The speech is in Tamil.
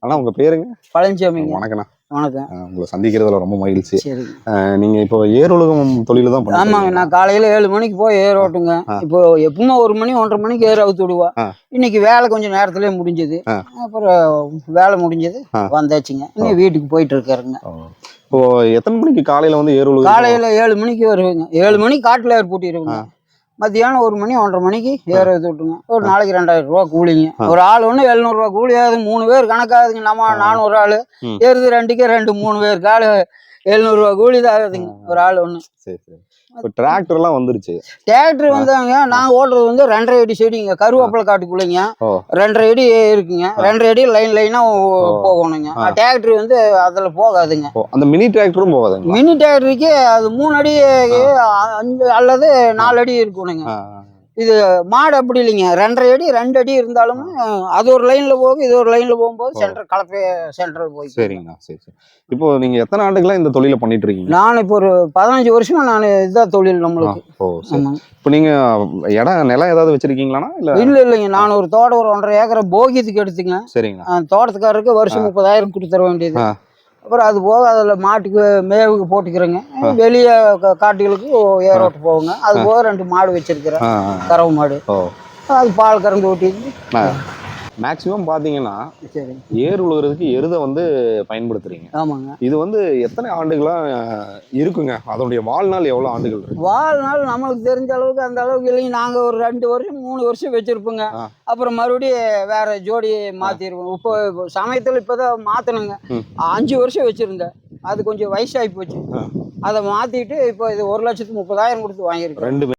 அண்ணா உங்க பேருங்க? பழனிசாமிங்க. வணக்கண்ணா. வணக்கம். உங்களை சந்திக்கிறதுல ரொம்ப மகிழ்ச்சி. சரி. நீங்க இப்போ ஏர் உலகம் தொழில தான் பண்ணுறீங்க? ஆமாங்க. நான் காலையில 7 மணிக்கு போய் ஏர் ஓட்டுங்க. இப்போ எப்பவுமே 1 மணி 1:30 மணிக்கு ஏர் அவுத்து விடுவா. இன்னைக்கு வேலை கொஞ்சம் நேரத்திலே முடிஞ்சது. அப்புறம் வேலை முடிஞ்சது வந்தாச்சுங்க. இன்னும் வீட்டுக்கு போயிட்டு இருக்காருங்க. இப்போ எத்தனை மணிக்கு காலையில வந்து ஏர் உலகம்? காலையில 7 மணிக்கு வருவேங்க. 7 மணிக்கு காட்டுல ஏர் பூட்டிடுவேங்க. மத்தியானம் 1 மணி 1:30 மணிக்கு ஏர் அவுத்து விட்டுங்க. ஒரு நாளைக்கு 2000 ரூபா கூலிங்க. ஒரு ஆள் ஒன்று 700 ரூபா கூலி ஆகுது. 3 பேர் கணக்காகுதுங்க. நானும் ஒரு ஆள் ஏறுது 2க்கு 2 3 பேர் காலு 700 ரூபா கூலி தான் ஆகுதுங்க ஒரு ஆள் ஒன்று. சரி சரி. இப்போ டிராக்டர்லாம் வந்துருச்சு. டிராக்டர் வந்தாங்க. நாங்கள் ஓடுறது வந்து 2.5 அடி செடிங்க. கருவேப்பிலை காட்டுக்குள்ளைங்க 2.5 அடி இருக்குங்க. 2.5 அடி லைனாக போகணுங்க. டிராக்டர் வந்து அதில் போகாதுங்க. அந்த மினி டிராக்டரும் போகாதுங்க. மினி டிராக்டருக்கு அது 3 அடி 5 அல்லது 4 அடி இருக்கணுங்க. இது மாடு அப்படி இல்லைங்க. 2.5 அடி 2 அடி இருந்தாலும் அது ஒரு லைன்ல போகும், இது ஒரு லைன்ல போகும்போது சென்டர் கலப்பை சென்டர் போய். சரிங்கண்ணா. சரி சரி. இப்போ நீங்க எத்தனை ஆண்டுகளா இந்த தொழிலை பண்ணிட்டு இருக்கீங்க? நான் இப்போ ஒரு 15 வருஷமா நான் இதுதான் தொழில் நம்மளுக்கு. இப்போ நீங்க நிலம் ஏதாவது வச்சிருக்கீங்களாண்ணா? இல்லைங்க. நான் ஒரு தோட்டம் ஒரு 1.5 ஏக்கரை போகியத்துக்கு எடுத்துங்க. சரிங்கண்ணா. தோட்டத்துக்காரருக்கு வருஷம் 30,000 கொடுத்து தர வேண்டியது. அப்புறம் அது போக அதில் மாட்டுக்கு மேவுக்கு போட்டுக்கிறேங்க. வெளியே காட்டுகளுக்கு ஏரோட்டு போகுங்க. அது போக 2 மாடு வச்சிருக்கிறேன். கறவை மாடு. அது பால் கறந்து ஊட்டிட்டு மேக்சிமம் பார்த்தீங்கன்னா ஏர் உழுகிறதுக்கு எருதை வந்து பயன்படுத்துறீங்க. ஆமாங்க. இது வந்து எத்தனை ஆண்டுகளா இருக்குங்க? அதனுடைய வாழ்நாள் எவ்வளோ ஆண்டுகள் இருக்கு? வாழ்நாள் நம்மளுக்கு தெரிஞ்ச அளவுக்கு அந்த அளவுக்கு இல்லைங்க. நாங்கள் ஒரு 2 வருஷம் 3 வருஷம் வச்சிருப்போங்க. அப்புறம் மறுபடியும் வேற ஜோடி மாத்திருவோம். இப்போ சமயத்தில் இப்போதான் மாத்தணுங்க. 5 வருஷம் வச்சிருந்தேன். அது கொஞ்சம் வயசாகி போச்சு. அதை மாத்திட்டு இப்போ இது 1,30,000 கொடுத்து வாங்கியிருக்கேன். 2